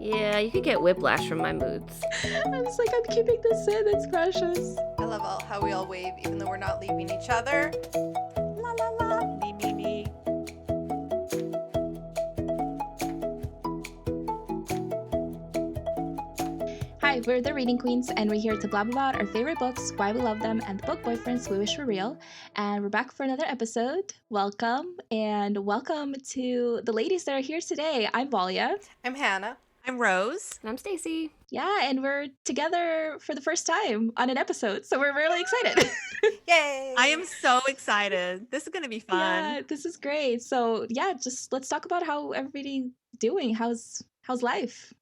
Yeah, you could get whiplash from my moods. I was like, I'm keeping this in. It's precious. I love how we all wave even though we're not leaving each other. La la la. Me, me, me. Hi, we're the Reading Queens, and we're here to blab about our favorite books, why we love them, and the book boyfriends we wish were real. And we're back for another episode. Welcome, and welcome to the ladies that are here today. I'm Valia. I'm Hanna. I'm Rose. And I'm Stacey. Yeah, and we're together for the first time on an episode, so we're really excited. Yay! I am so excited. This is going to be fun. Yeah, this is great. So yeah, just let's talk about how everybody doing. How's life?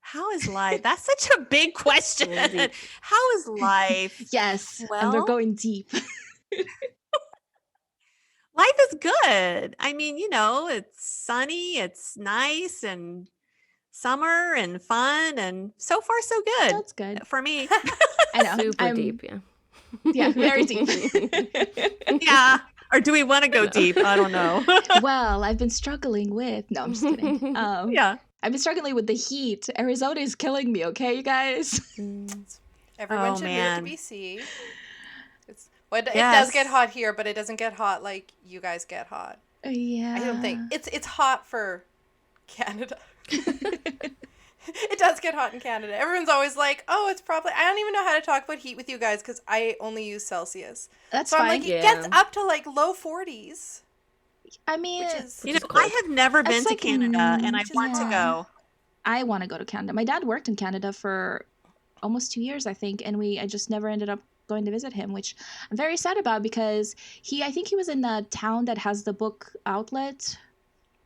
How is life? That's such a big question. Really? How is life? Yes, and we're Well- going deep. Life is good. I mean, it's sunny, it's nice, and summer and fun, and so far so good That's good. for me. I know. Super deep, yeah. Yeah, very deep. Yeah. Or do we want to go deep? I don't know. Well, I've been struggling with. No, I'm just kidding. Yeah. I've been struggling with the heat. Arizona is killing me. Okay, you guys. Everyone Oh, should man. move to BC. It does Yes. get hot here, but it doesn't get hot like you guys get hot. Yeah. I don't think it's hot for Canada. It does get hot in Canada. Everyone's always like, "Oh, it's probably." I don't even know how to talk about heat with you guys because I only use Celsius. That's So fine. I'm like, it Yeah. gets up to like low 40s, I mean, which is Which is I cold. have never been That's to like, Canada, and I which is want to yeah. go. I want to go to Canada. My dad worked in Canada for almost 2 years, I think, and I just never ended up going to visit him, which I'm very sad about because I think he was in the town that has the book outlet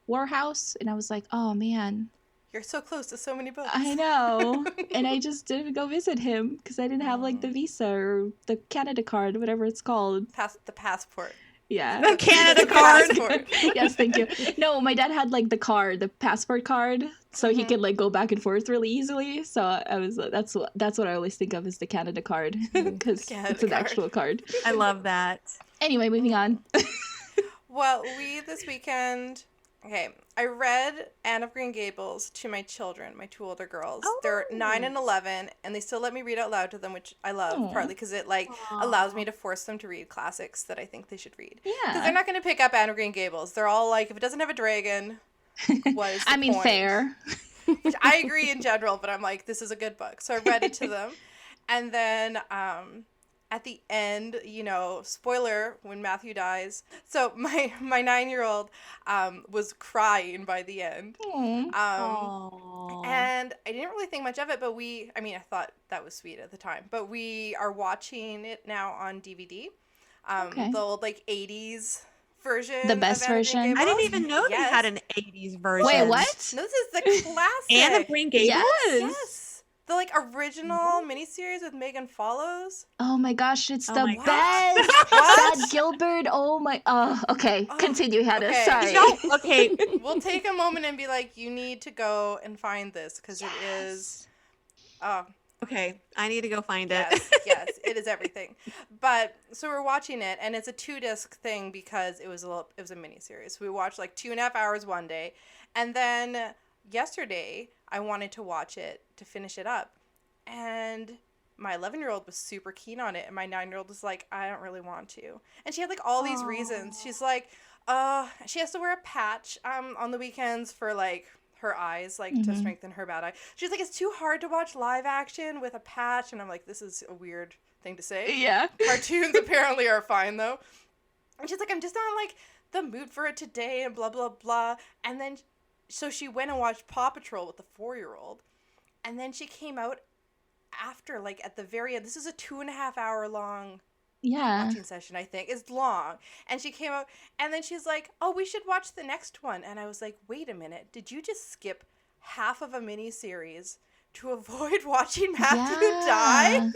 warehouse, and I was like, oh man, you're so close to so many books. I know. And I just didn't go visit him because I didn't have like the visa or the Canada card, whatever it's called. The passport. Yeah. The Canada The card. passport. Yes, thank you. No, my dad had like the card, the passport card, so he could like go back and forth really easily. So I was that's what I always think of as the Canada card because Canada it's an card. actual card. I love that. Anyway, moving on. Well, this weekend, I read Anne of Green Gables to my children, my two older girls. They're 9 and 11, and they still let me read out loud to them, which I love, Aw. partly because it allows me to force them to read classics that I think they should read. Because Yeah. they're not going to pick up Anne of Green Gables. They're all like, if it doesn't have a dragon, what is the I mean, point? fair. Which I agree in general, but I'm like, this is a good book. So I read it to them. And then at the end, spoiler, when Matthew dies. So my 9-year-old was crying by the end. Aww. And I didn't really think much of it, but I thought that was sweet at the time. But we are watching it now on DVD. Okay. The old 80s version. The best of Anne of Green version? Gables. I didn't even know they Yes. had an 80s version. Wait, what? No, this is the classic. Anne of Green Gables? Yes. Yes. The original miniseries with Megan Follows. Oh my gosh, it's Oh the my best. What? Chad Gilbert. Oh my. Oh, okay. Oh, Continue, Hannah. okay. Sorry. Okay. We'll take a moment and be like, you need to go and find this because it is. Oh, Okay. I need to go find it. yes, it is everything. But so we're watching it, and it's a 2-disc thing because it was a miniseries. We watched 2.5 hours one day, and then yesterday I wanted to watch it to finish it up, and my 11-year-old was super keen on it, and my 9-year-old was like, I don't really want to, and she had all these reasons. She's like, she has to wear a patch on the weekends for her eyes, to strengthen her bad eye. She's like, it's too hard to watch live action with a patch, and I'm like, this is a weird thing to say. Yeah. Cartoons apparently are fine though. And she's like, I'm just not the mood for it today, and blah blah blah. And then so she went and watched Paw Patrol with the 4-year-old, and then she came out after at the very end. This is a 2.5 hour long Yeah. watching session, I think. It's long. And she came out, and then she's like, oh, we should watch the next one. And I was like, wait a minute, did you just skip half of a mini series to avoid watching Matthew die?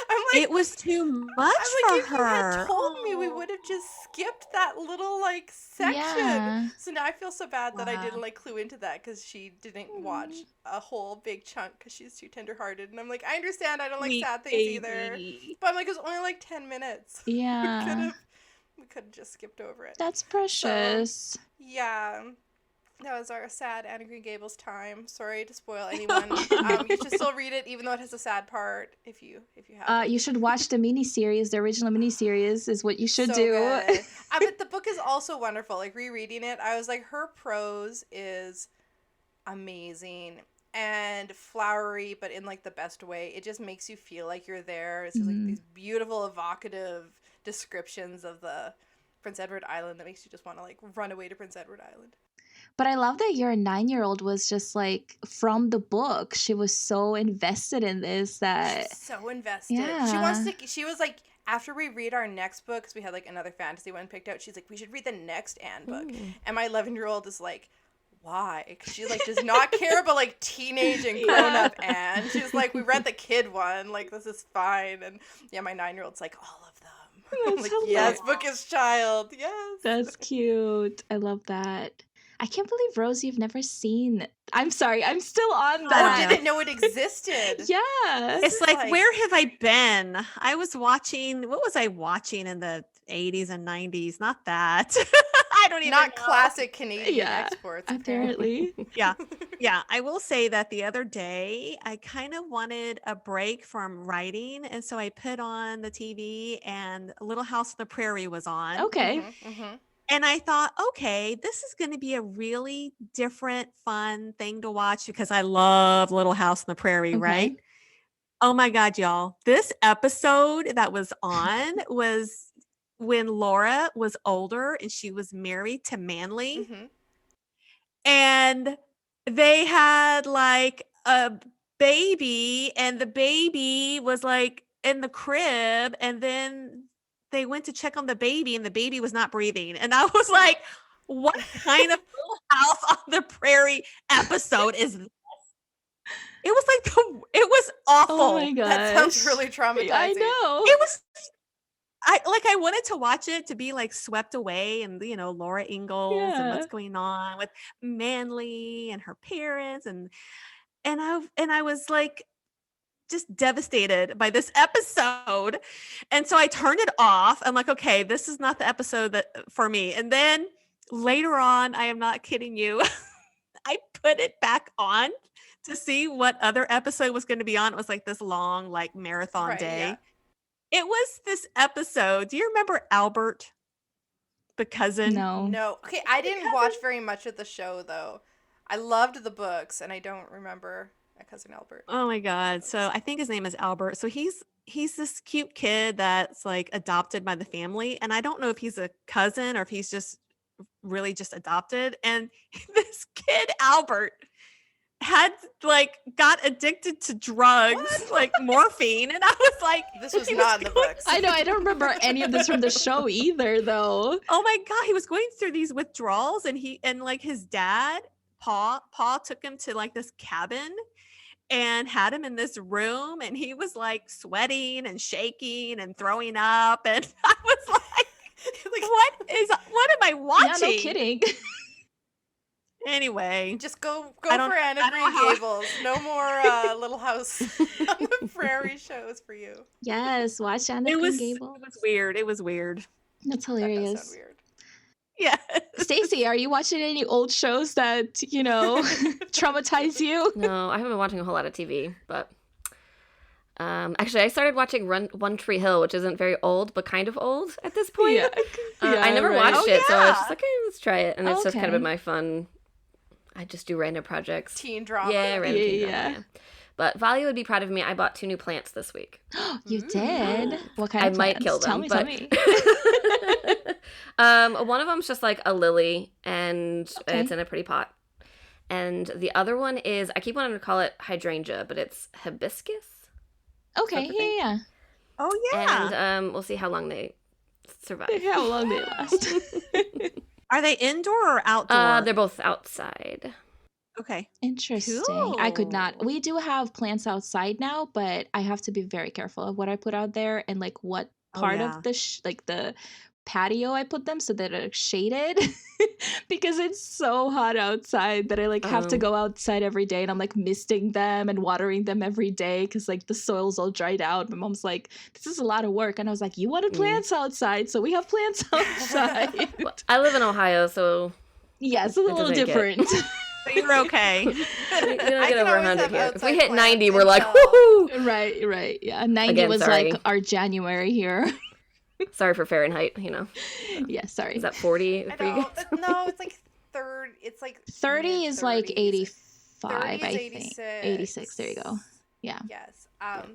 I'm like, It was too much I'm like, for if you her. had told me, we would have just skipped that little section. Yeah. So now I feel so bad that I Wow. didn't clue into that because she didn't watch a whole big chunk because she's too tenderhearted. And I'm like, I understand, I don't like Sweet sad things either. baby. But I'm like, it was only 10 minutes. Yeah. We could have just skipped over it. That's precious. Yeah. That was our sad Anne of Green Gables time. Sorry to spoil anyone. You should still read it, even though it has a sad part. If you have. You should watch the miniseries. The original miniseries is what you should So do. good. But the book is also wonderful. Like rereading it, I was like, her prose is amazing and flowery, but in like the best way. It just makes you feel like you're there. It's just like these beautiful, evocative descriptions of the Prince Edward Island that makes you just want to like run away to Prince Edward Island. But I love that your 9-year-old was just like from the book. She was so invested in this that So invested. Yeah. She was like, after we read our next book, because we had like another fantasy one picked out, she's like, we should read the next Anne book. And my 11-year-old is like, why? Because she like does not care about like teenage and grown up Anne. She's like, we read the kid one, like this is fine. And yeah, my 9-year-old's like, all of them. I'm like, yes, book is child. Yes. That's cute. I love that. I can't believe, Rose, you've never seen. I'm sorry, I'm still on I that. didn't know it existed. Yeah. It's like, like- where have I been? I was watching, what was I watching in the 80s and 90s? Not that. I don't even Not know. classic Canadian Yeah, exports. Apparently. Yeah. Yeah. I will say that the other day, I kind of wanted a break from writing. And so I put on the TV and Little House on the Prairie was on. Okay. Mm-hmm. And I thought, okay, this is going to be a really different, fun thing to watch because I love Little House on the Prairie, Okay. right? Oh my God, y'all. This episode that was on was when Laura was older and she was married to Manly. Mm-hmm. And they had like a baby, and the baby was like in the crib, and then they went to check on the baby and the baby was not breathing. And I was like, what kind of Little House on the Prairie episode is this? It was like it was awful. Oh my gosh. That sounds really traumatizing. I know. It was I wanted to watch it to be like swept away and Laura Ingalls and what's Yeah. going on with Manly and her parents and I was like just devastated by this episode. And so I turned it off. I'm like, okay, this is not the episode that for me. And then later on, I am not kidding you, I put it back on to see what other episode was going to be on. It was like this long, like marathon Right, day. yeah. It was this episode. Do you remember Albert, the cousin? No. No. Okay, I didn't watch very much of the show though. I loved the books and I don't remember my cousin Albert. Oh my God. So I think his name is Albert. So he's this cute kid that's like adopted by the family. And I don't know if he's a cousin or if he's just really just adopted. And this kid, Albert, had like got addicted to drugs, like morphine. And I was like, This was he not in the going- books. I know. I don't remember any of this from the show either, though. Oh my God, he was going through these withdrawals and like his dad, Paul took him to like this cabin and had him in this room and he was like sweating and shaking and throwing up. And I was like, what am I Yeah, watching? no kidding. Anyway, Just go I don't- for Anne I of don't know Green how- Gables. No more Little House on the Prairie shows for you. Yes, watch Anna it Green was Gables. weird. It was weird. That's That does hilarious. sound weird. Yeah. Stacey, are you watching any old shows that, traumatize you? No, I haven't been watching a whole lot of TV, but actually, I started watching One Tree Hill, which isn't very old, but kind of old at this point. Yeah. I never right. watched Oh, it, so I was yeah. just like, hey, let's try it, and it's just kind of Okay. been my fun. I just do random projects. Teen drama. Yeah, random teen Yeah, drama, yeah. yeah. But Valia would be proud of me. I bought 2 new plants this week. You did? What kind I of might plants? kill them. Tell but... me. One of them's just like a lily, and Okay. it's in a pretty pot. And the other one is, I keep wanting to call it hydrangea, but it's hibiscus. Okay, Type of thing. yeah. Oh yeah. And we'll see how long they survive. How long they last. Are they indoor or outdoor? They're both outside. Okay. Interesting. I could not. Cool. We do have plants outside now, but I have to be very careful of what I put out there and like what Oh, part yeah. of the the patio I put them so that they're shaded because it's so hot outside that I like have to Oh. go outside every day and I'm like misting them and watering them every day because like the soil's all dried out. My mom's like, this is a lot of work. And I was like, you wanted Mm. plants outside, so we have plants outside. Well, I live in Ohio, so Yes, it's a little doesn't get- different. But you're okay. We don't I get can over always 100 have here. If we outside hit 90, plants we're like, until- woohoo! Right. Yeah, 90 Again, was sorry. like our January here. Sorry for Fahrenheit, you know. Yeah, sorry. Is that 40 I for you know. guys? No, it's like 30. It's like 30 is like mid-30s. 85, 30 I is think. 86. 86, there you go. Yeah. Yes.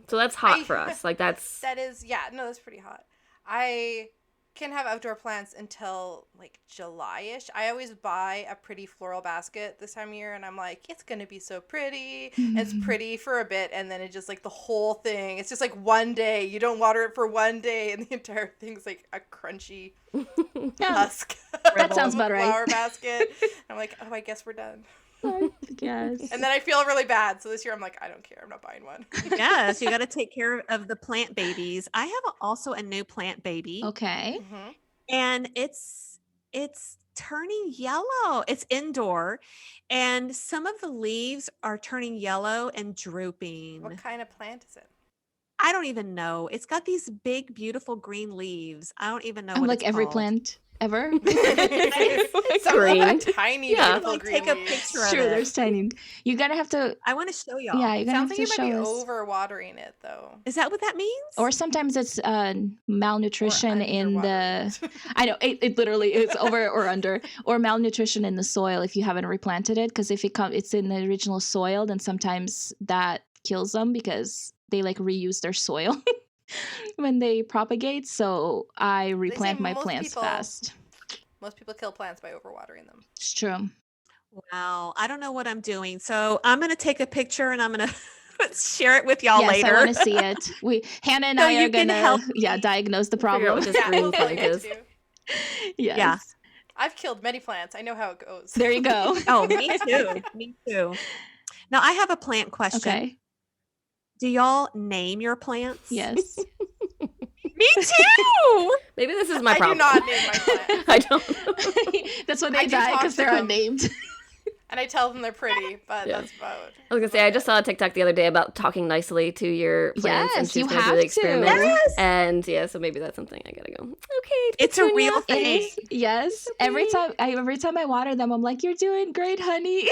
So that's hot I- for us. Like that's That is, yeah, no, that's pretty hot. I can have outdoor plants until like July-ish. I always buy a pretty floral basket this time of year, and I'm like, it's gonna be so pretty. And it's pretty for a bit, and then it just like the whole thing. It's just like one day. You don't water it for one day, and the entire thing's like a crunchy Yeah, husk. that sounds of a about right. flower basket. I'm like, oh, I guess we're done. Yes. And then I feel really bad. So this year I'm like, I don't care. I'm not buying one. Yes, you got to take care of the plant babies. I have also a new plant baby, Okay. Mhm. and it's turning yellow. It's indoor, and some of the leaves are turning yellow and drooping. What kind of plant is it? I don't even know. It's got these big, beautiful green leaves. I don't even know I'm what like it's every called. plant ever. Some of them are Green. tiny, Yeah. beautiful Like, green take a leaves. picture of Sure, it. there's tiny. You gotta have to. I want to show y'all. Yeah, you're gonna Sounds have like to you might show be us. over watering it though. Is that what that means? Or sometimes it's malnutrition Or in the. underwatering it. I know it literally is over or under or malnutrition in the soil if you haven't replanted it, because if it's in the original soil, then sometimes that kills them because they like reuse their soil when they propagate. So I replant my most plants people- fast. Most people kill plants by overwatering them. It's true. Wow, I don't know what I'm doing. So I'm going to take a picture and I'm going to share it with y'all Yes, later. I want to see it. Hannah and So I are you can gonna help diagnose the Figure out problem. what this Yeah, green we'll tell you plant what is. to do. Yes. Yeah. I've killed many plants. I know how it goes. There you go. Oh, me too. Me too. Now I have a plant question. Okay. Do y'all name your plants? Yes. Me too. Maybe this is my I do problem. not name my plants. I don't. That's when I they do die talk because to they're them. unnamed. And I tell them they're pretty, but Yeah. that's about. I was gonna say I just saw a TikTok the other day about talking nicely to your plants, and Yes, she's you gonna do have the to. experiment. Yes. And yeah, so maybe that's something I gotta go. Okay, It's a real Petunia. It thing. is. Yes. Every time I water them, I'm like, "You're doing great, honey.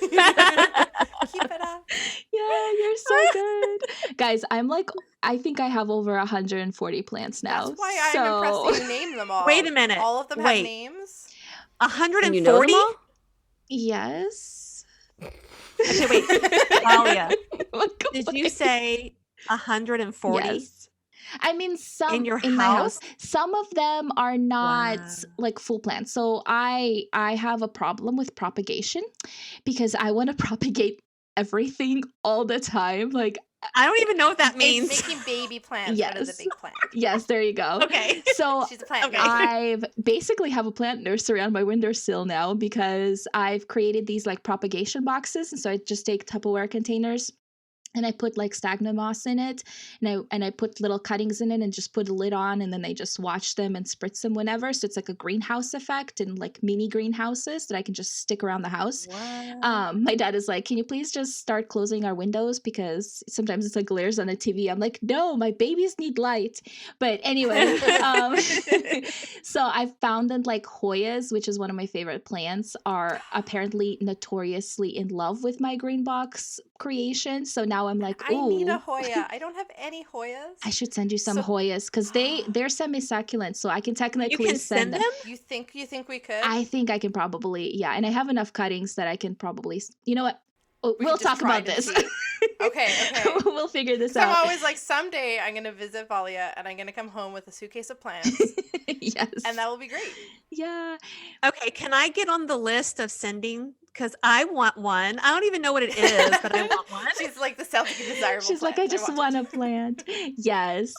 Keep it up. Yeah, you're so good." Guys, I think I have over 140 plants now. That's why I'm so... impressed that you named them all. Wait a minute. All of them Wait. have names. And you know them 140? all? Yes. Okay, wait. Valia, Look did away. you say 140? Yes. I mean, some In your my house. house? Some of them are not Wow. like full plants. So I have a problem with propagation because I want to propagate everything all the time. Like, I don't even know what that It's means. making baby plants out of the Yes. big plant. yes, there you go. Okay. So She's a plant. Okay. baby. I've basically have a plant nursery on my windowsill now because I've created these like propagation boxes. And so I just take Tupperware containers and I put like stagnant moss in it, and I put little cuttings in it and just put a lid on, and then they just watch them and spritz them whenever. So it's like a greenhouse effect and like mini greenhouses that I can just stick around the house. My dad is like, "Can you please just start closing our windows because sometimes it's like glares on the TV." I'm like, "No, my babies need light." But anyway, so I found that like Hoyas, which is one of my favorite plants, are apparently notoriously in love with my green box creation. So now I'm like, I "Ooh, need a Hoya. I don't have any Hoyas. I should send you some So- Hoyas because they're semi-succulent, so I can technically You can send them? You think we could? I think I can probably, yeah, and I have enough cuttings that I can probably. You know what? Oh, We we'll could just talk about try to this. see. Okay. We'll figure this So I'm out. always like, someday I'm gonna visit Valia and I'm gonna come home with a suitcase of plants, Yes. and that will be great. Yeah. Okay, can I get on the list of sending? Because I want one. I don't even know what it is, but I want one. She's like, this sounds like a desirable. She's like, I plant. just want a plant. Yes.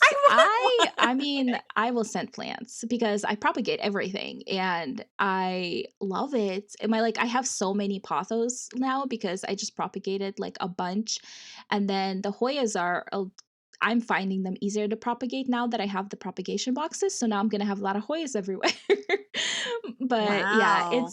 I mean, I will send plants because I propagate everything and I love it. Am I like, I have so many pothos now because I just propagated like a bunch. And then the Hoyas I'm finding them easier to propagate now that I have the propagation boxes. So now I'm going to have a lot of Hoyas everywhere. But yeah, Wow.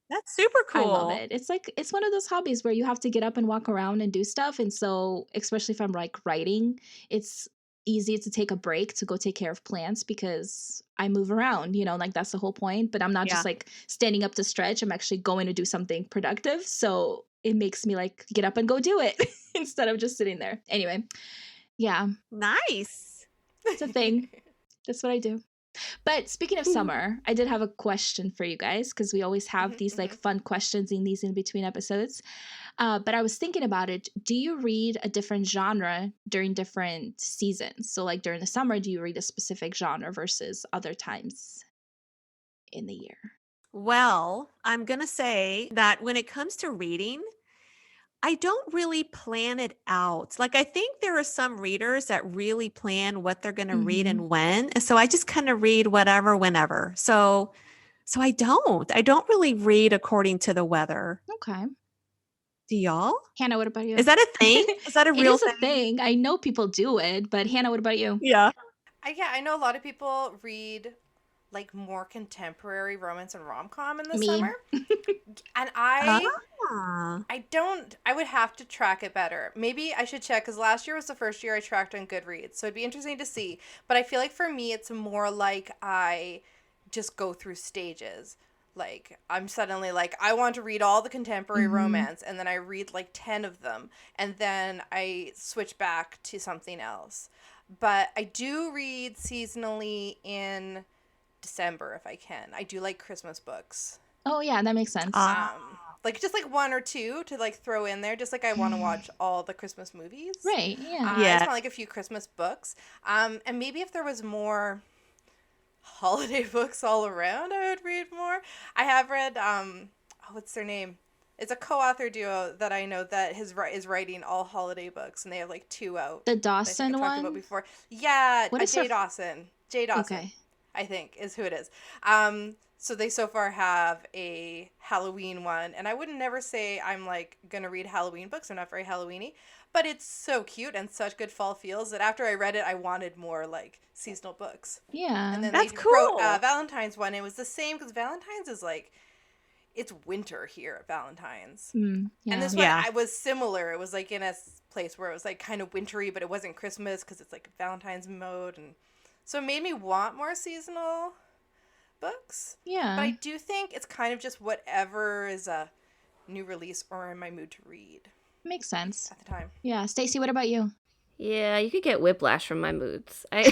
That's super cool. I love it. It's like it's one of those hobbies where you have to get up and walk around and do stuff. And so, especially if I'm like writing, it's easy to take a break to go take care of plants because I move around, like that's the whole point. But I'm not Yeah. just like standing up to stretch. I'm actually going to do something productive. So it makes me like get up and go do it instead of just sitting there. Anyway, yeah, Nice. it's a thing. That's what I do. But speaking of summer, I did have a question for you guys because we always have these like fun questions in these in between episodes. But I was thinking about it. Do you read a different genre during different seasons? So like during the summer, do you read a specific genre versus other times in the year? Well, I'm going to say that when it comes to reading, I don't really plan it out. Like, I think there are some readers that really plan what they're going to read and when. And so I just kind of read whatever, whenever. So I don't really read according to the weather. Okay. Do y'all? Hannah, what about you? Is that a thing? Is that a It real is a thing. I know people do it, but Hannah, what about you? Yeah. Yeah, I know a lot of people read like more contemporary romance and rom-com in the Me. summer. And Ah. I would have to track it better. Maybe I should check because last year was the first year I tracked on Goodreads. So it'd be interesting to see. But I feel like for me, it's more like I just go through stages. Like I'm suddenly like, I want to read all the contemporary romance. And then I read like 10 of them. And then I switch back to something else. But I do read seasonally in December if I can. I do like Christmas books. Oh, yeah, that makes sense. Like just like one or two to like throw in there, just like I want to watch all the Christmas movies. Right, yeah. I just want like a few Christmas books. And maybe if there was more holiday books all around, I would read more. I have read what's their name? It's a co-author duo that I know that is writing all holiday books, and they have like 2 out. The I think Dawson I've talked one? about before. Yeah, What is Jay her- Dawson. Jay Dawson. Okay. I think is who it is. So they so far have a Halloween one, and I would never say I'm like gonna read Halloween books. They're not very Halloweeny, but it's so cute and such good fall feels that after I read it, I wanted more like seasonal books. Yeah. And then That's they cool. wrote Valentine's one. It was the same because Valentine's is like it's winter here at Valentine's. Yeah. And this one, Yeah. I was similar. It was like in a place where it was like kind of wintry, but it wasn't Christmas because it's like Valentine's mode, and so it made me want more seasonal books. Yeah. But I do think it's kind of just whatever is a new release or in my mood to read Makes sense. at the time. Yeah. Stacey, what about you? Yeah, you could get whiplash from my moods. I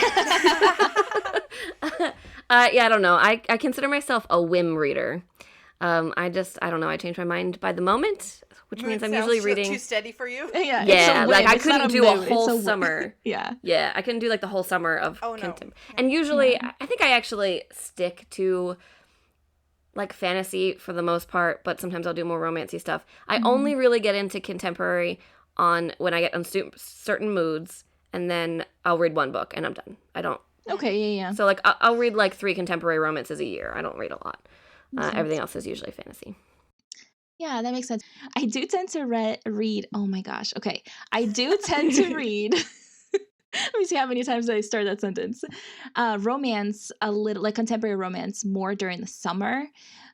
don't know. I consider myself a whim reader. I don't know. I change my mind by the moment, which means I'm Mood usually sounds reading. too steady for you. Yeah. Yeah, like I It's not couldn't a do a mood, whole it's summer. Yeah. Yeah, I couldn't do like the whole summer of Oh, no. And usually, I think I actually stick to like fantasy for the most part, but sometimes I'll do more romancy stuff. I only really get into contemporary when I get on certain moods, and then I'll read one book and I'm done. I don't. Okay. Yeah. So like I'll read like 3 contemporary romances a year. I don't read a lot. Everything else is usually fantasy. Yeah, that makes sense. I do tend to read. Oh my gosh. Okay. I do tend to read. Let me see how many times I start that sentence. Romance, a little like contemporary romance, more during the summer.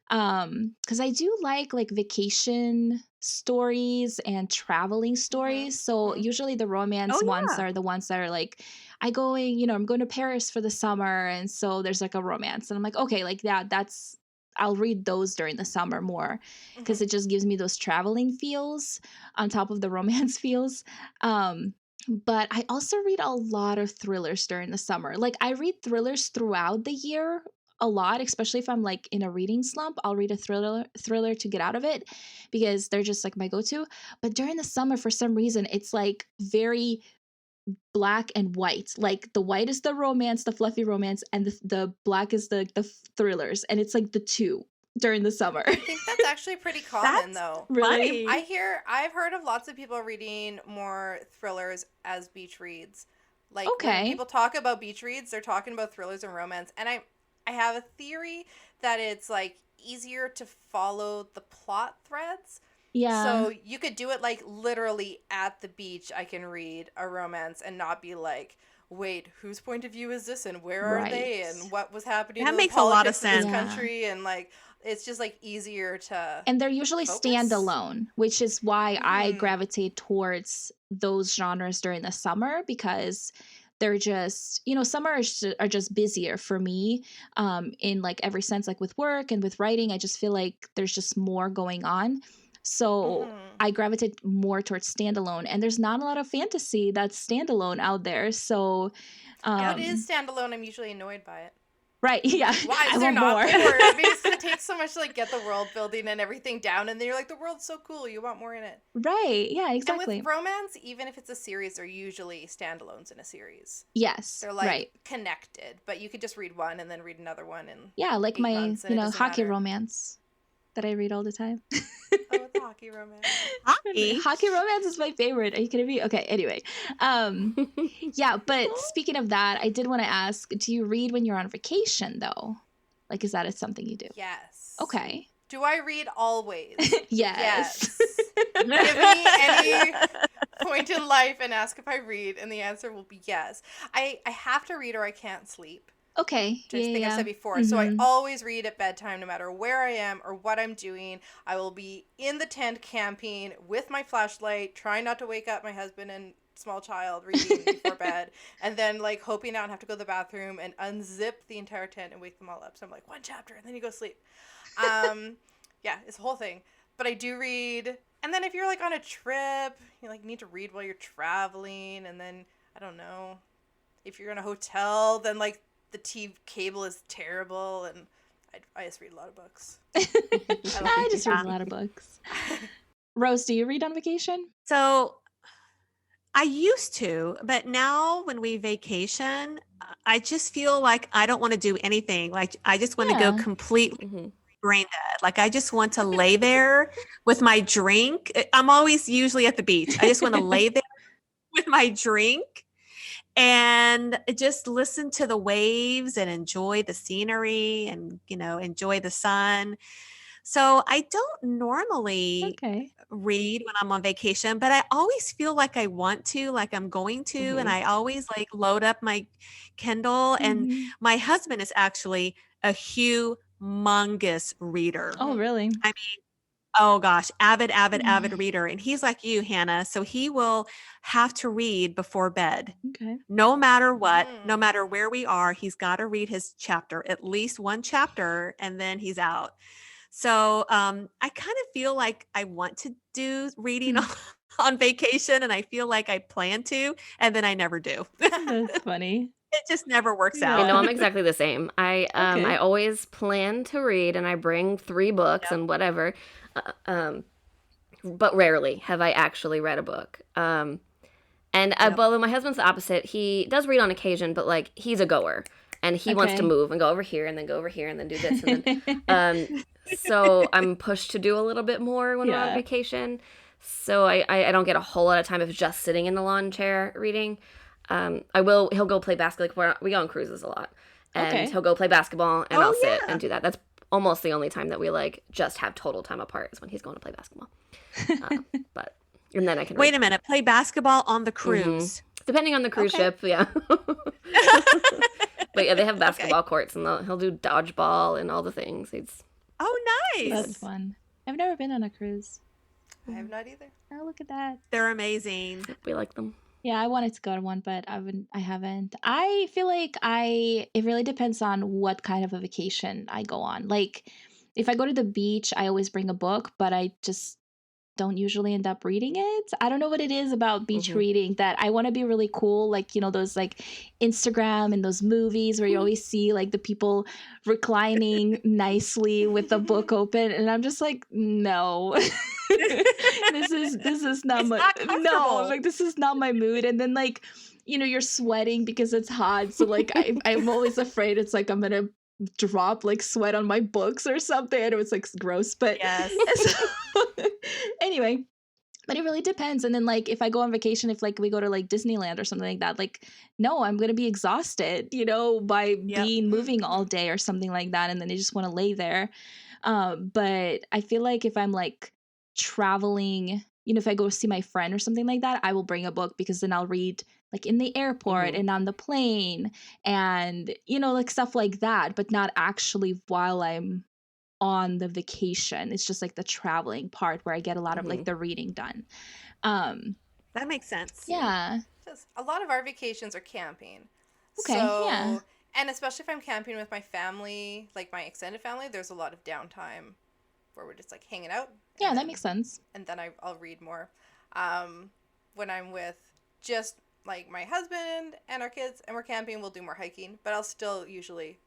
Because I do like vacation stories and traveling stories. So usually the romance ones are the ones that are like, I'm going to Paris for the summer, and so there's like a romance, and I'm like, okay, like I'll read those during the summer more because it just gives me those traveling feels on top of the romance feels. But I also read a lot of thrillers during the summer. Like I read thrillers throughout the year a lot, especially if I'm like in a reading slump. I'll read a thriller to get out of it because they're just like my go-to. But during the summer, for some reason, it's like very black and white. Like the white is the romance, the fluffy romance, and the black is the thrillers, and it's like the two during the summer. I think that's actually pretty common though. Really? I've heard of lots of people reading more thrillers as beach reads. Like Okay. when people talk about beach reads, they're talking about thrillers and romance. And I have a theory that it's like easier to follow the plot threads. Yeah. So you could do it like literally at the beach. I can read a romance and not be like, wait, whose point of view is this, and where are they, Right. and what was happening That to makes the a lot of politics of this sense. country, and like it's just like easier to. And they're usually focus. standalone, which is why I gravitate towards those genres during the summer, because they're just, summer are just busier for me, in like every sense, like with work and with writing. I just feel like there's just more going on. So I gravitate more towards standalone, and there's not a lot of fantasy that's standalone out there. So, What is standalone? I'm usually annoyed by it. right. Yeah. Why I is there want not more. more? Because it takes so much to like get the world building and everything down, and then you're like, the world's so cool, you want more in it. Right. Yeah, And exactly. with romance, even if it's a series, they're usually standalones in a series. Yes. They're like right. connected, but you could just read one and then read another one in Yeah, like 8 my, months, and it doesn't hockey matter. romance that I read all the time. Oh, it's a hockey romance. Hockey romance is my favorite. Are you kidding me? Okay, anyway. Yeah, but speaking of that, I did want to ask, do you read when you're on vacation though? Like, is that something you do? Yes. Okay. Do I read always? Yes. Give me any point in life and ask if I read, and the answer will be yes. I have to read or I can't sleep. Okay. Which I think I've said before. So I always read at bedtime, no matter where I am or what I'm doing. I will be in the tent camping with my flashlight, trying not to wake up my husband and small child, reading before bed, and then like hoping I don't have to go to the bathroom and unzip the entire tent and wake them all up. So I'm like, one chapter, and then you go sleep. Yeah, it's a whole thing. But I do read. And then if you're like on a trip, you like need to read while you're traveling. And then, I don't know, if you're in a hotel, then like the TV cable is terrible. And I just read a lot of books. I just read a lot of books. Rose, do you read on vacation? So I used to, but now when we vacation, I just feel like I don't want to do anything. Like I just want to go completely brain dead. Like I just want to lay there with my drink. I'm always usually at the beach. I just want to lay there with my drink and just listen to the waves and enjoy the scenery and, enjoy the sun. So I don't normally read when I'm on vacation, but I always feel like I want to, like I'm going to, and I always like load up my Kindle. And my husband is actually a humongous reader. Oh, really? I mean, oh gosh, avid reader. And he's like you, Hannah. So he will have to read before bed. Okay. No matter what, no matter where we are, he's got to read his chapter, at least one chapter, and then he's out. So I kind of feel like I want to do reading on vacation, and I feel like I plan to, and then I never do. That's funny. It just never works out. I know, I'm exactly the same. I always plan to read, and I bring 3 books and whatever. But rarely have I actually read a book. But my husband's the opposite. He does read on occasion, but like he's a goer, and he wants to move and go over here and then go over here and then do this and then. So I'm pushed to do a little bit more when we're on vacation. So I don't get a whole lot of time of just sitting in the lawn chair reading. He'll go play basketball. Like we go on cruises a lot, and he'll go play basketball, and I'll sit and do that. That's almost the only time that we like just have total time apart is when he's going to play basketball. And then I can wait a minute, play basketball on the cruise. Depending on the cruise ship, yeah. But yeah, they have basketball courts, and he'll do dodgeball and all the things. Oh, nice. That's fun. I've never been on a cruise. I have not either. Oh, look at that. They're amazing. We like them. Yeah, I wanted to go to one, but I haven't. I feel like it really depends on what kind of a vacation I go on. Like, if I go to the beach, I always bring a book, but I just don't usually end up reading it. I don't know what it is about beach reading that I want to be really cool. Like, those like Instagram and those movies where you always see like the people reclining nicely with the book open. And I'm just like, no, this is not like, this is not my mood. And then like, you're sweating because it's hot. So like, I'm always afraid it's like, I'm going to drop like sweat on my books or something. I know it's like gross, but anyway, but it really depends. And then like if I go on vacation, if like we go to like Disneyland or something like that, like no, I'm gonna be exhausted, by being moving all day or something like that, and then I just want to lay there. But I feel like if I'm like traveling, if I go see my friend or something like that, I will bring a book because then I'll read like in the airport and on the plane and, like stuff like that, but not actually while I'm on the vacation. It's just like the traveling part where I get a lot of like the reading done. That makes sense. Yeah. is. A lot of our vacations are camping. Okay, So, yeah. and especially if I'm camping with my family, like my extended family, there's a lot of downtime where we're just like hanging out. Yeah, and that then- makes sense. And then I'll read more. When I'm with just like my husband and our kids and we're camping, we'll do more hiking, but I'll still usually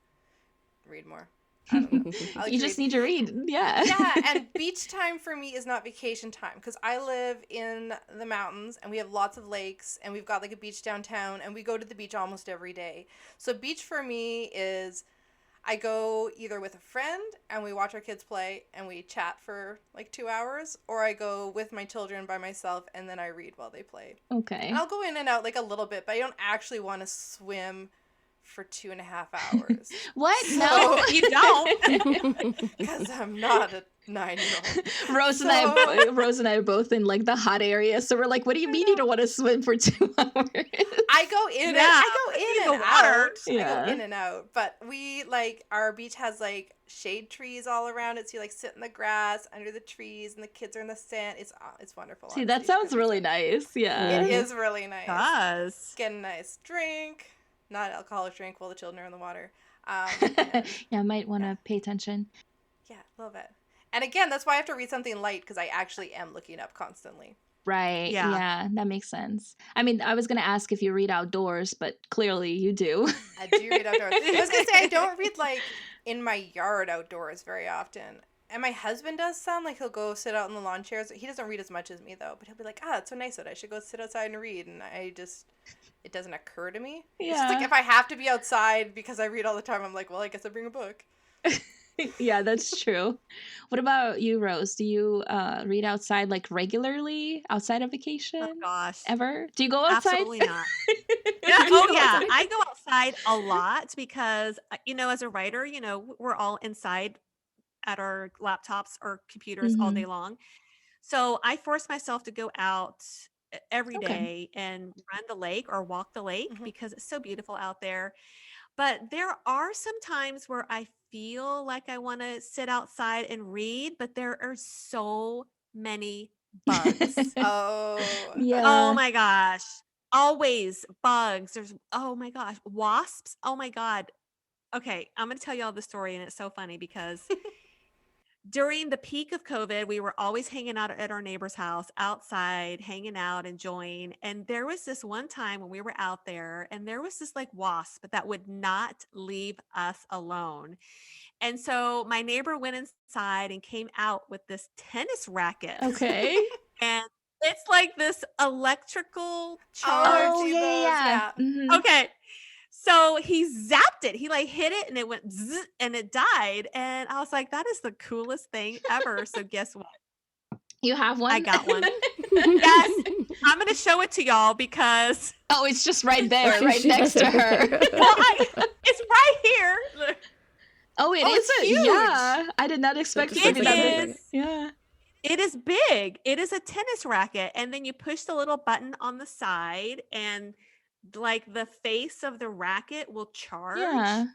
read more. I don't know. I like You to just read. need to read. Yeah. Yeah, and beach time for me is not vacation time because I live in the mountains and we have lots of lakes and we've got like a beach downtown and we go to the beach almost every day. So beach for me is I go either with a friend and we watch our kids play and we chat for like 2 hours, or I go with my children by myself and then I read while they play. Okay. And I'll go in and out like a little bit, but I don't actually want to swim for 2.5 hours. What? So- No. You don't. Because I'm not a 9-year-old. Rose and I are both in like the hot area, so we're like, "What do you mean you don't want to swim for 2 hours?" I go in Yeah, and the water. out. I Yeah. go in and out. But we like our beach has like shade trees all around it, so you like sit in the grass under the trees, and the kids are in the sand. It's wonderful. See, that honestly. sounds really nice. Yeah. It is really nice. Does. Get a nice drink, not alcoholic drink, while the children are in the water. Yeah, I might want to pay attention. Yeah, a little bit. And again, that's why I have to read something light because I actually am looking up constantly. Right. Yeah. Yeah, that makes sense. I mean, I was gonna ask if you read outdoors, but clearly you do. I do read outdoors. I was gonna say I don't read like in my yard outdoors very often. And my husband does some, like he'll go sit out in the lawn chairs. He doesn't read as much as me though, but he'll be like, it's so nice out. I should go sit outside and read. And it doesn't occur to me. It's just like Yeah. if I have to be outside because I read all the time, I'm like, well, I guess I bring a book. Yeah, that's true. What about you, Rose? Do you read outside like regularly outside of Oh vacation? gosh. Ever? Do you go outside? Absolutely not. Yeah, Oh yeah, I go outside a lot because as a writer, we're all inside at our laptops or computers all day long. So I force myself to go out every Okay. day and run the lake or walk the lake Mhm. because it's so beautiful out there. But there are some times where I feel like I want to sit outside and read, but there are so many bugs. Oh. Yeah. Oh my gosh. Always bugs. Oh my gosh. Wasps. Oh my God. Okay. I'm going to tell you all the story, and it's so funny because during the peak of COVID, we were always hanging out at our neighbor's house outside, hanging out, enjoying. And there was this one time when we were out there and there was this like wasp that would not leave us alone. And so my neighbor went inside and came out with this tennis racket. Okay. And it's like this electrical I've charge. Oh seen yeah, those, yeah. yeah. Mhm. Okay. So he zapped it. He like hit it and it went zzz, and it died. And I was like, that is the coolest thing ever. So guess what? You have one? I got one. Yes. I'm going to show it to y'all because Oh, it's just right there, She right next to has her. it. it's right here. Look. Oh, it Oh, is it's a huge. yeah. I did not expect it just to be looks that like big. is. Yeah. It is big. It is a tennis racket. And then you push the little button on the side and like the face of the racket will charge. Yeah.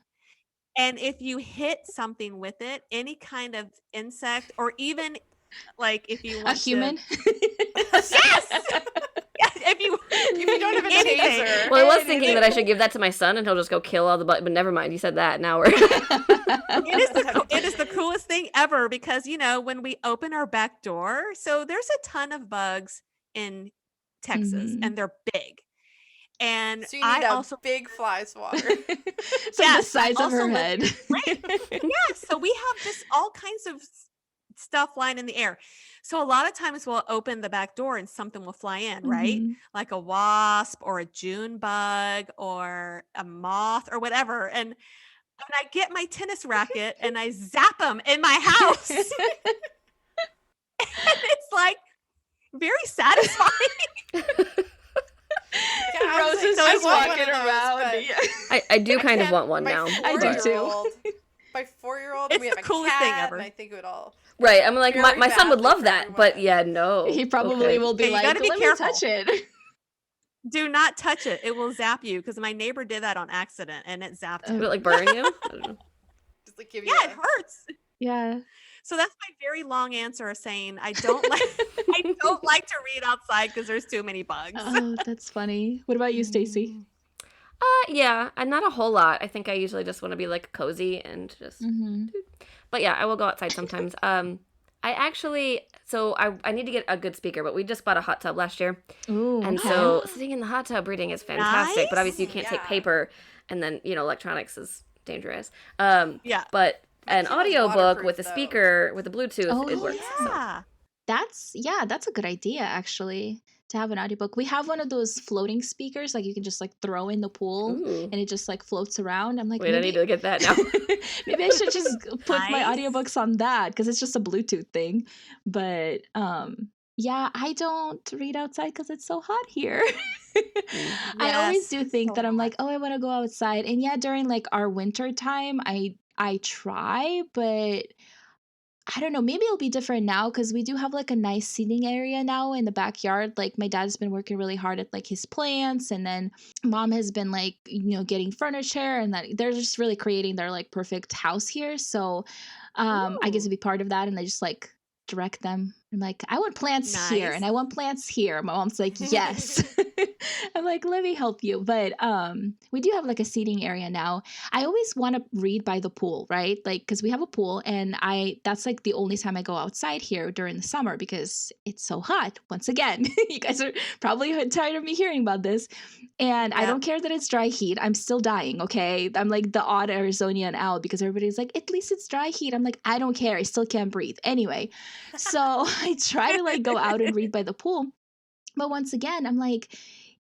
And if you hit something with it, any kind of insect or even like if you A want human. yes! Yes, if you don't have a anything. taser. Well, I was thinking that I should give that to my son and he'll just go kill all the bugs, but never mind. You said that. Now we're. It is the coolest thing ever because when we open our back door, so there's a ton of bugs in Texas Mhm. and they're big. And So you need I a also big fly swatter. So the Yes, size of her also head. so we have just all kinds of stuff flying in the air. So a lot of times we'll open the back door and something will fly in, right? Mhm. Like a wasp or a June bug or a moth or whatever. And I get my tennis racket and I zap them in my house. And it's like very satisfying. Yeah, I was Rose like, is I just want one walking of those, around. but Yeah. I do kind of can't- want one my now. I do too. 4-year-old My 4-year-old, It's we have the a coolest cat, thing ever. and I think it would all. Right. I'm like, Very my son would badly love for that, but everyone. yeah, no. He probably Okay. will be Yeah, you like, gotta be let careful. me touch it. Do not touch it. It will zap you because my neighbor did that on accident and it zapped him. Would it like burn you? I don't know. Just like give you Yeah, it hurts. Yeah. So that's my very long answer of saying I don't like I don't like to read outside because there's too many bugs. Oh, that's funny. What about you, Stacey? Yeah, and not a whole lot. I think I usually just want to be like cozy and just. Mm-hmm. But yeah, I will go outside sometimes. I actually, so I need to get a good speaker, but we just bought a hot tub last year, Ooh, and okay. so sitting in the hot tub reading is fantastic. But Nice. obviously, you can't take Yeah. paper, and then electronics is dangerous. Yeah. But My an kid is audiobook waterproof, with a though. speaker with a Bluetooth, Oh, it works. So. Yeah. That's a good idea actually, to have an audiobook. We have one of those floating speakers, like you can just like throw in the pool Ooh. and it just like floats around. I'm like, Wait, I need to get that now. maybe I should just put my Nice. audiobooks on that because it's just a Bluetooth thing. But yeah, I don't read outside because it's so hot here. I always Yes, do it's think so that I'm hot. like, oh, I want to go outside. And yeah, during like our winter time, I try, but I don't know, maybe it'll be different now because we do have like a nice seating area now in the backyard. Like my dad's been working really hard at like his plants, and then mom has been like, getting furniture, and that they're just really creating their like perfect house here. So I get to Ooh. be part of that, and I just like direct them. I'm like, I want plants here and Nice. I want plants here. My mom's like, yes. I'm like, let me help you. But we do have like a seating area now. I always want to read by the pool, right? Like, because we have a pool, and that's like the only time I go outside here during the summer because it's so hot. Once again, you guys are probably tired of me hearing about this. And I Yeah. don't care that it's dry heat. I'm still dying, okay? I'm like the odd Arizonian out because everybody's like, at least it's dry heat. I'm like, I don't care. I still can't breathe. Anyway, so I try to like go out and read by the pool. But once again, I'm like,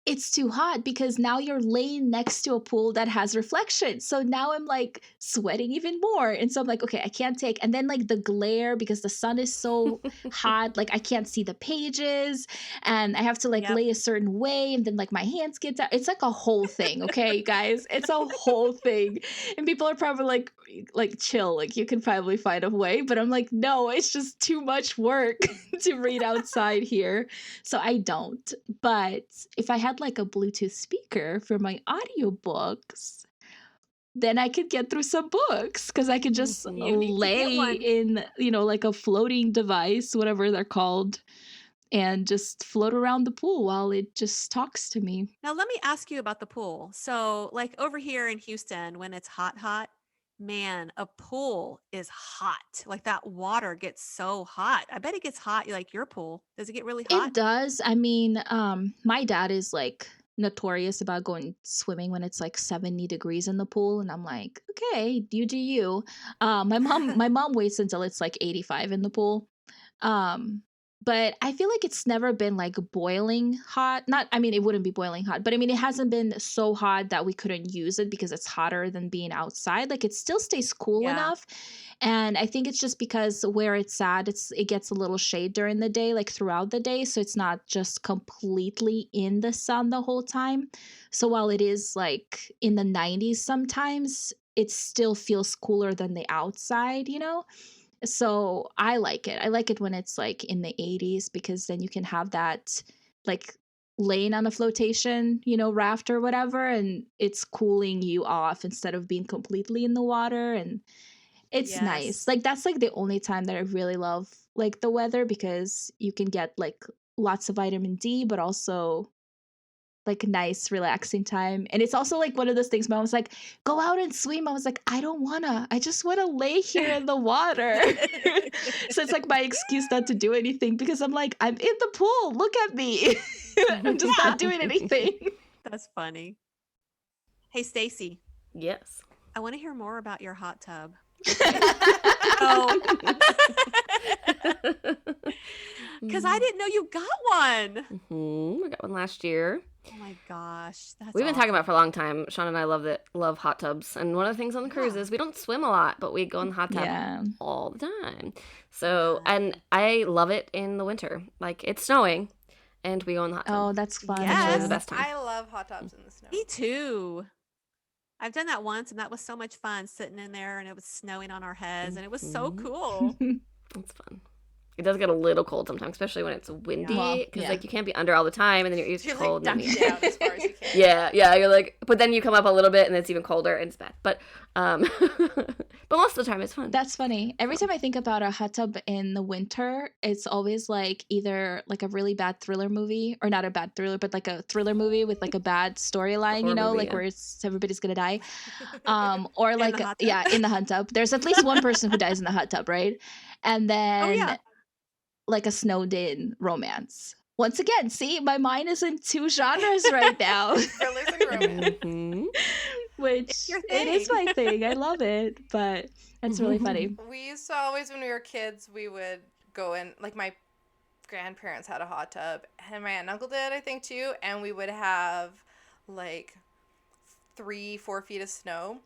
it's too hot because now you're laying next to a pool that has reflection. So now I'm like sweating even more. And so I'm like, okay, I can't take. And then like the glare because the sun is so hot, like I can't see the pages and I have to like Yep. lay a certain way. And then like my hands get down. It's like a whole thing. Okay, you guys, it's a whole thing. And people are probably like chill, like you can probably find a way. But I'm like, no, it's just too much work to read outside here. So I don't. But if I had like a Bluetooth speaker for my audiobooks, then I could get through some books because I could just Mhm. You need to get lay one. in, like a floating device, whatever they're called, and just float around the pool while it just talks to me. Now let me ask you about the pool. So, like over here in Houston, when it's hot, man, a pool is hot. Like that water gets so hot. I bet it gets hot like your pool. Does it get really It hot? does. I mean, my dad is like notorious about going swimming when it's like 70 degrees in the pool, and I'm like, okay, you do you. My mom waits until it's like 85 in the pool. Um, but I feel like it's never been like boiling hot. Not, I mean, it wouldn't be boiling hot, but I mean, it hasn't been so hot that we couldn't use it because it's hotter than being outside. Like it still stays cool Yeah. enough. And I think it's just because where it's at, it gets a little shade during the day, like throughout the day. So it's not just completely in the sun the whole time. So while it is like in the 90s sometimes, it still feels cooler than the outside. So I like it. I like it when it's like in the 80s because then you can have that like laying on a flotation, raft or whatever, and it's cooling you off instead of being completely in the water. And it's nice. Yes. Like that's like the only time that I really love like the weather because you can get like lots of vitamin D, but also like nice relaxing time. And it's also like one of those things my mom was like, go out and swim. I was like, I don't wanna. I just wanna lay here in the water. So it's like my excuse not to do anything because I'm like, I'm in the pool. Look at me. I'm just not doing anything. That's funny. Hey, Stacey, Yes. I want to hear more about your hot tub. Because I didn't know you got one. I got one last year. Oh my gosh. That's We've been talking about it awesome. for a long time. Sean and I love hot tubs. And one of the things on the cruise Yeah. is we don't swim a lot, but we go in the hot tub Yeah. all the time. So, Fun. and I love it in the winter. Like it's snowing and we go in the hot tub. Oh, that's fun. Yes. Usually the best time. I love hot tubs in the snow. Me too. I've done that once, and that was so much fun sitting in there, and it was snowing on our heads, and it was so cool. It's fun. it does get a little cold sometimes, especially when it's windy, Well, because yeah. like you can't be under all the time, and then you're You're cold. like and then ducked down as far as you can. yeah, you're like, but then you come up a little bit, and it's even colder, and it's bad. But but most of the time it's fun. That's funny. Every time I think about a hot tub in the winter, it's always like either like a really bad thriller movie, or not a bad thriller, but like a thriller movie with like a bad storyline, Horror movie, like yeah. where it's everybody's gonna die. Or like the hot tub? in the hot tub. There's at least one person who dies in the hot tub, right? And then yeah. like a snowed in romance. Once again, see, my mind is in two genres right now. Thrillers and romance. Mhm. Which your it is thing. my thing. I love it, but that's really funny. We used to always, when we were kids, we would go in, like my grandparents had a hot tub, and my aunt and uncle did, I think, too, and we would have like 3-4 feet of snow.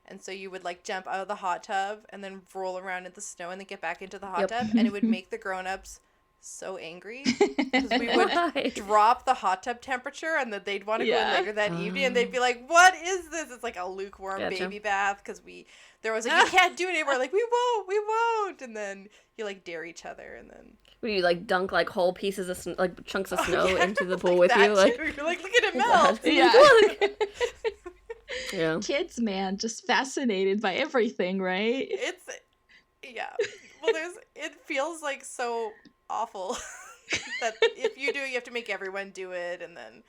And so you would like jump out of the hot tub and then roll around in the snow and then get back into the hot Yep. tub, and it would make the grown-ups so angry because we would Why? drop the hot tub temperature, and then they'd want to go in Yeah. later that evening, and they'd be like, "What is this?" It's like a lukewarm Gotcha. baby bath, because there was like, "You can't do it anymore." Like, we won't, and then you like dare each other, and then Where you like dunk like whole pieces of like chunks of snow yeah, into the pool like with that you, like too. You're like, look at it Oh, melt. God. Yeah. yeah. Kids, man, just fascinated by everything, right? It's yeah. Well, it feels like so awful that if you do it, you have to make everyone do it, and then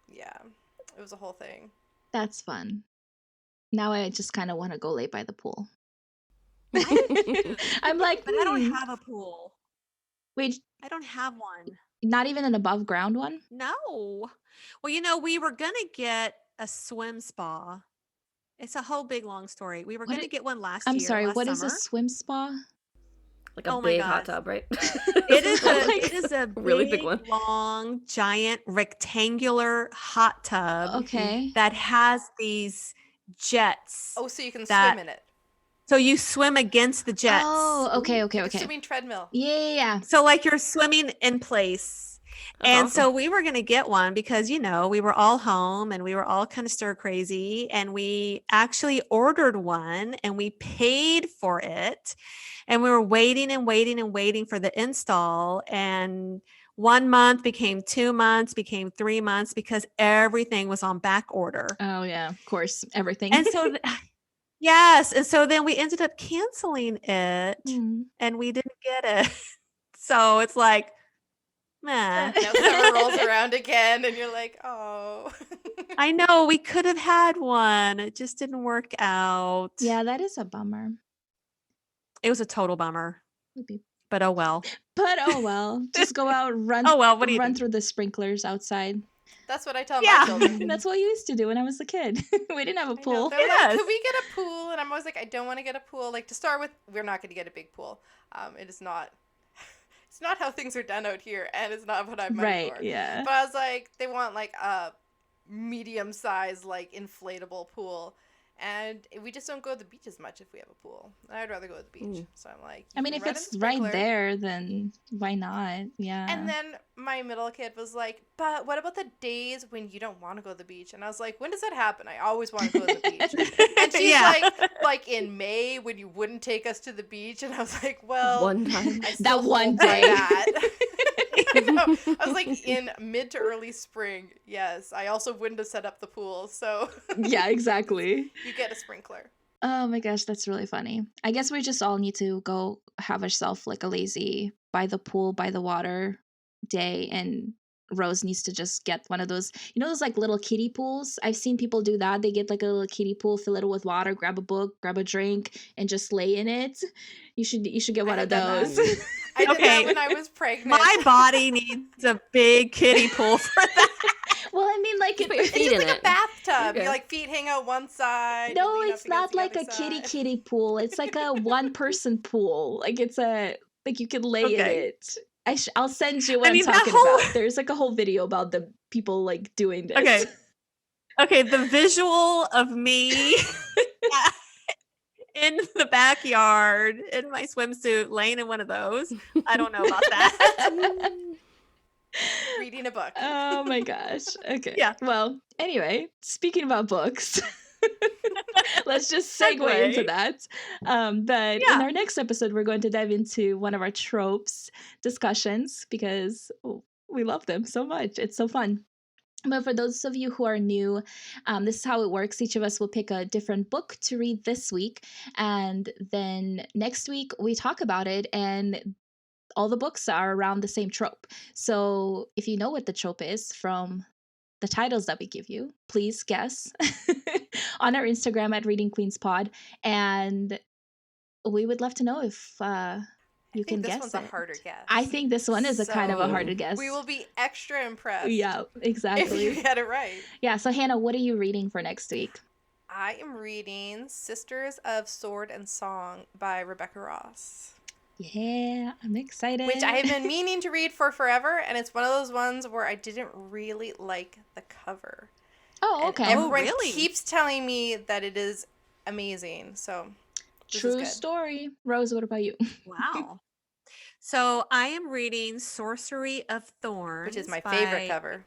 yeah, it was a whole thing. That's fun. Now I just kind of want to go lay by the pool. I'm like, But I don't have a pool. wait, I don't have one. not even an above ground one? No. Well, we were going to get a swim spa. It's a whole big long story. We were What going to it- get one last I'm year. sorry, last what is a summer. swim spa? Like a Oh my big hot God. tub, right? It is it is a Really big one. long, giant, rectangular hot tub Okay. that has these jets. Oh, so you can That- swim in it. So you swim against the jets. Oh, okay. Like a swimming treadmill. Yeah. So like you're swimming in place. That's And awesome. so we were going to get one because, we were all home and we were all kind of stir crazy, and we actually ordered one and we paid for it, and we were waiting and waiting and waiting for the install. And 1 month became 2 months, became 3 months, because everything was on back order. Oh, yeah. Of course. Everything. And so, yes. And so then we ended up canceling it Mm. and we didn't get it. So it's like, meh. Now summer rolls around again, and you're like, oh. I know we could have had one. It just didn't work out. Yeah, that is a bummer. It was a total bummer, Would be- but oh well. But oh well. Just go out, run Oh well, what do you run do? through the sprinklers outside. That's what I tell Yeah. my children. And that's what you used to do when I was a kid. We didn't have a I know. pool. They're like, Yes. could we get a pool? And I'm always like, I don't want to get a pool. Like, to start with, we're not going to get a big pool. It is not. It's not how things are done out here, and it's not what I'm money Right, for. yeah. But I was like, they want like a medium-sized, like inflatable pool, and we just don't go to the beach as much if we have a pool. I'd rather go to the beach. Mm. So I'm like, I you mean, can if run it's in right sprinkler. there, then why not? Yeah. And then my middle kid was like, but what about the days when you don't want to go to the beach? And I was like, when does that happen? I always want to go to the beach. And she's Yeah. like in May when you wouldn't take us to the beach. And I was like, well, One time. I still That one hold by day. that. No, I was like in mid to early spring. Yes, I also wouldn't have set up the pool. So Yeah, exactly. you get a sprinkler. Oh my gosh, that's really funny. I guess we just all need to go have ourselves like a lazy by the pool, by the water day, and Rose needs to just get one of those, those like little kiddie pools. I've seen people do that. They get like a little kiddie pool, fill it with water, grab a book, grab a drink, and just lay in it. You should get one I of had done those. I did Okay. that when I was pregnant. My body needs a big kiddie pool for that. Well, I mean, like Put your It's feet just in like it. a bathtub. Okay. Your like feet hang out one side. no, you lean up it's against not the like a other kiddie side. kiddie pool. It's like a one person pool. Like it's a like you can lay in Okay. it. I'll send you what I I'm mean, that talking whole- about. There's like a whole video about the people like doing this. Okay. Okay, the visual of me in the backyard in my swimsuit laying in one of those. I don't know about that. Reading a book. Oh my gosh. Okay. Yeah. Well, anyway, speaking about books. let's just segue Segue. into that. But in our next episode, we're going to dive into one of our tropes discussions because we love them so much. It's so fun. But for those of you who are new, this is how it works. Each of us will pick a different book to read this week. And then next week, we talk about it. And all the books are around the same trope. So if you know what the trope is from the titles that we give you, please guess on our Instagram at Reading Queens Pod. And we would love to know if you can guess this one's it. a harder guess. I think this one is a kind of a harder guess. We will be extra impressed. Yeah, exactly. If you get it right. Yeah, so Hannah, what are you reading for next week? I am reading Sisters of Sword and Song by Rebecca Ross. Yeah, I'm excited. Which I have been meaning to read for forever, and it's one of those ones where I didn't really like the cover. Oh, okay. And everyone really? keeps telling me that it is amazing, so this is True good. story. Rose, what about you? Wow. So I am reading Sorcery of Thorns, Which is my favorite cover.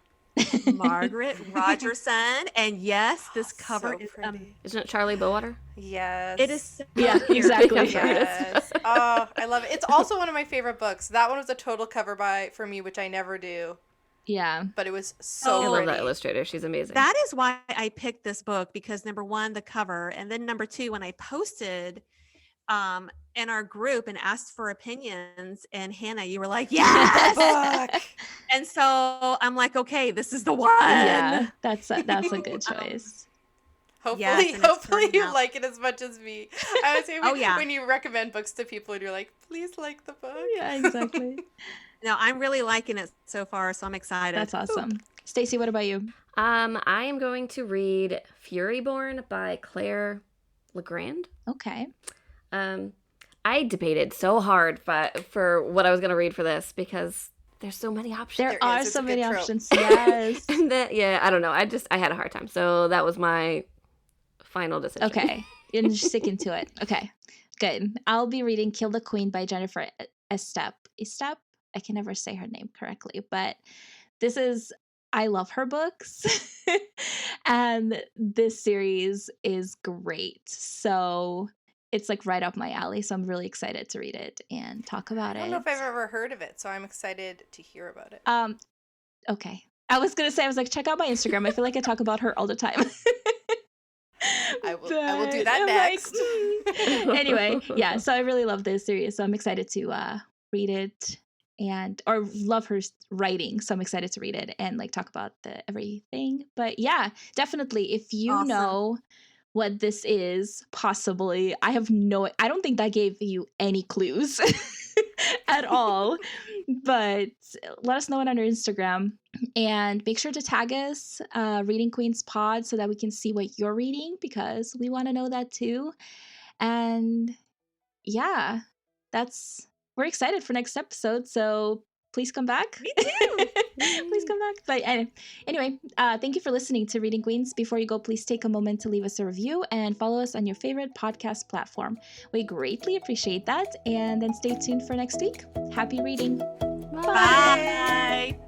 Margaret Rogerson, and yes, this cover So is pretty. Isn't it Charlie Bowater? Yes. it is so Yeah, pretty. exactly. Yes. Oh, I love it. It's also one of my favorite books. That one was a total cover buy for me, which I never do. Yeah. But it was so I love pretty. that illustrator. She's amazing. That is why I picked this book, because number one, the cover, and then number two, when I posted in our group and asked for opinions, and Hannah, you were like, yes. Book. And so I'm like, okay, this is the one. Yeah, that's a good choice. Hopefully, Yes, and it's hopefully turning you out- like it as much as me. I would say Oh, yeah. when you recommend books to people and you're like, please like the book. Yeah, exactly. No, I'm really liking it so far, so I'm excited. That's awesome. Stacey, what about you? I am going to read Furyborn by Claire Legrand. Okay. I debated so hard for what I was going to read for this because there's so many options. There There are is. It's so a good many trope. options. Yes. And then, yeah, I don't know. I had a hard time. So that was my final decision. Okay. You're sticking to it. Okay. Good. I'll be reading Kill the Queen by Jennifer Estep. Estep? I can never say her name correctly, but I love her books. And this series is great. So it's like right up my alley. So I'm really excited to read it and talk about I it. don't know if I've ever heard of it, so I'm excited to hear about it. Okay. I was like, check out my Instagram. I feel like I talk about her all the time. I will do that I'm next. like, anyway, yeah. So I really love this series. So I'm excited to read it or love her writing. So I'm excited to read it and like talk about everything. But yeah, definitely. If you Awesome. know what this is, possibly, I don't think that gave you any clues at all. But let us know it on our Instagram and make sure to tag us, Reading Queens Pod, so that we can see what you're reading because we want to know that too. And yeah, we're excited for next episode. So please come back. Me too. Please come back. But anyway, thank you for listening to Reading Queens. Before you go, please take a moment to leave us a review and follow us on your favorite podcast platform. We greatly appreciate that. And then stay tuned for next week. Happy reading. Bye.